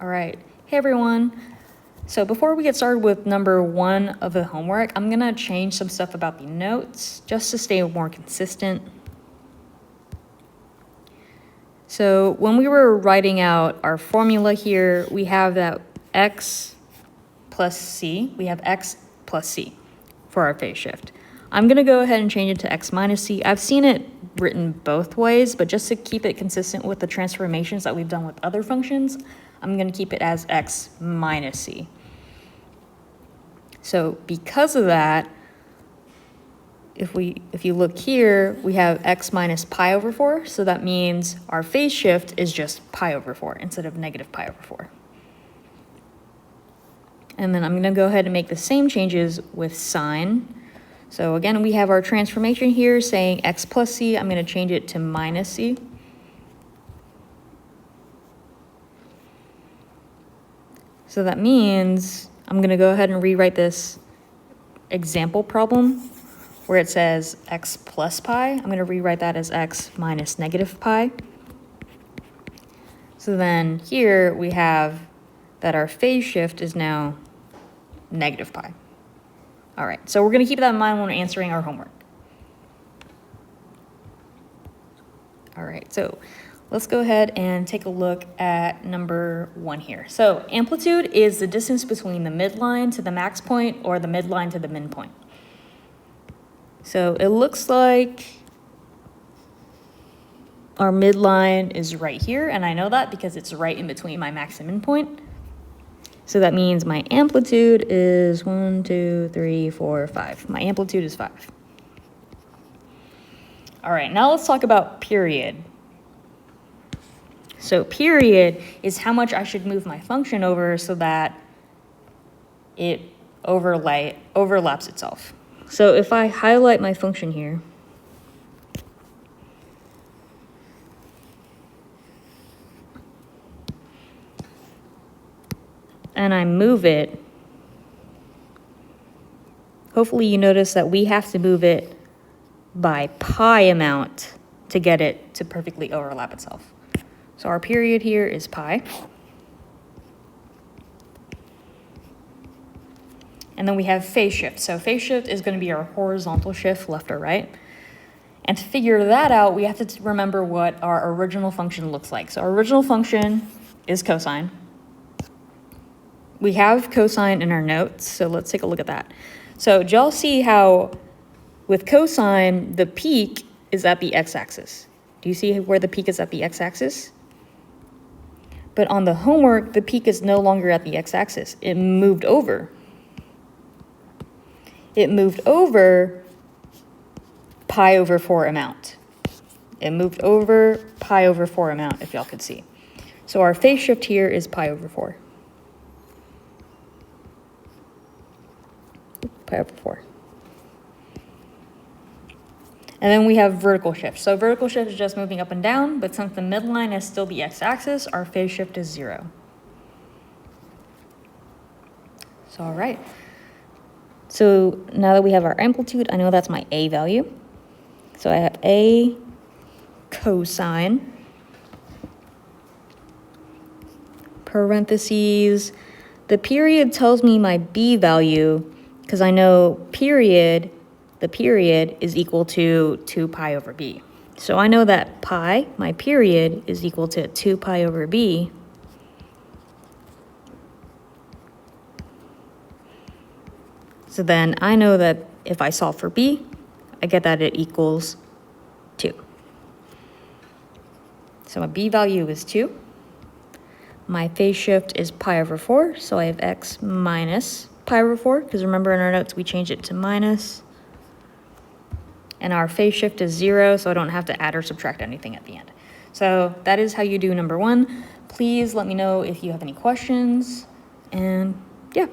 All right. Hey, everyone. So before we get started with number 1 of the homework, I'm going to change some stuff about the notes just to stay more consistent. So when we were writing out our formula here, we have that x plus c. We have x plus c for our phase shift. I'm going to go ahead and change it to x minus c. I've seen it written both ways, but just to keep it consistent with the transformations that we've done with other functions, I'm going to keep it as x minus c. So because of that, if you look here, we have x minus pi over 4, so that means our phase shift is just pi over 4 instead of negative pi over 4. And then I'm going to go ahead and make the same changes with sine. So again, we have our transformation here saying x plus c. I'm going to change it to minus c. So that means I'm going to go ahead and rewrite this example problem where it says x plus pi. I'm going to rewrite that as x minus negative pi. So then here we have that our phase shift is now negative pi. All right, so we're going to keep that in mind when we're answering our homework. All right, so let's go ahead and take a look at number 1 here. So amplitude is the distance between the midline to the max point or the midline to the min point. So it looks like our midline is right here, and I know that because it's right in between my max and min point. So that means my amplitude is 1, 2, 3, 4, 5. My amplitude is 5. All right, now let's talk about period. So period is how much I should move my function over so that it overlaps itself. So if I highlight my function here, and I move it, hopefully you notice that we have to move it by pi amount to get it to perfectly overlap itself. So our period here is pi. And then we have phase shift. So phase shift is going to be our horizontal shift, left or right. And to figure that out, we have to remember what our original function looks like. So our original function is cosine. We have cosine in our notes, so let's take a look at that. So do y'all see how with cosine, the peak is at the x-axis? Do you see where the peak is at the x-axis? But on the homework, the peak is no longer at the x-axis. It moved over. It moved over pi over 4 amount. It moved over pi over 4 amount, if y'all could see. So our phase shift here is pi over 4. Pi over 4. And then we have vertical shift. So vertical shift is just moving up and down, but since the midline is still the x-axis, our phase shift is 0. So all right. So now that we have our amplitude, I know that's my A value. So I have A cosine, parentheses. The period tells me my B value because I know the period is equal to 2 pi over b. So I know that pi, my period, is equal to 2 pi over b. So then I know that if I solve for b, I get that it equals 2. So my b value is 2. My phase shift is pi over 4, so I have x minus pi over 4, because remember in our notes we changed it to minus. And our phase shift is 0, so I don't have to add or subtract anything at the end. So that is how you do number 1. Please let me know if you have any questions, and yeah.